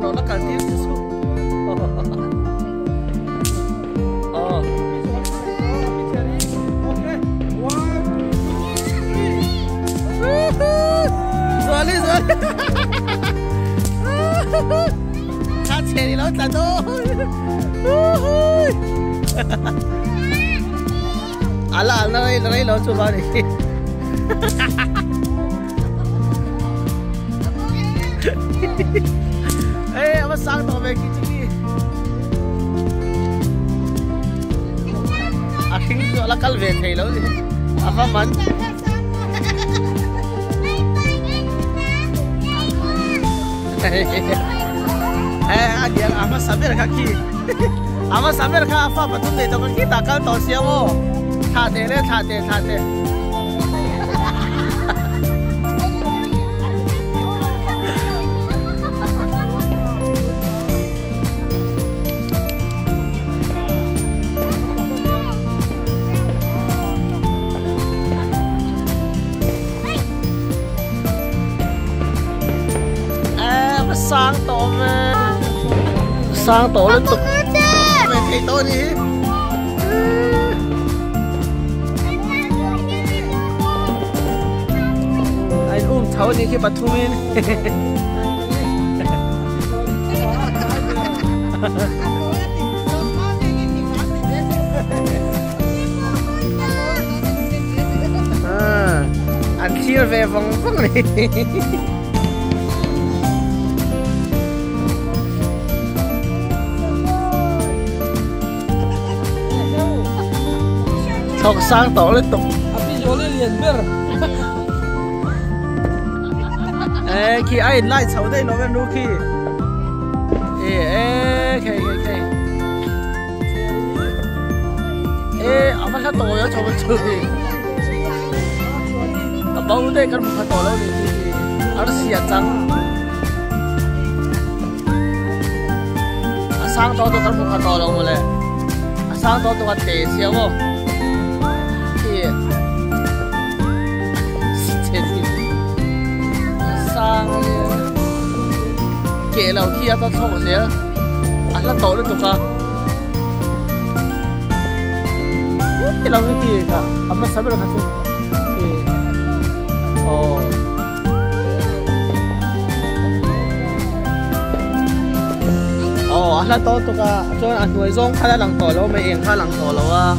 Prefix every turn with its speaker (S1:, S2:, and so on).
S1: nó cần tiếng su rồi khát chè đi nó chả thôi ala nó đây nó chụp vào đi ê ông sang tàu về kia chứ à khi đó là cal về thầy lâu gì à phải mắn anh dia ama saber kaki ama saber ka apa betul deh tu kita kan tahu siapa thate le thate sang tổ liên tục về thầy tôi đi anh cháu đi khi bắt thu min anh chia về vòng vòng này học sang tổ liên tục. Ê, khi anh lại cháu đây nó gần đôi khi. Ê, ê, ông bắt tổ đó cho mình chơi. Bao đây cần một tổ đâu đi. Ở xìa trắng. Sang tổ cần một tổ đâu mà sang tổ tôi tệ xíu không? sang kể lâu kia tao không có gì á anh là tổ liên tục à cái lâu cái gì cả anh mà sao biết được hả anh là tổ tục à cho anh nuôi rong khai là lăng tổ lâu mấy em khai lăng tổ lâu à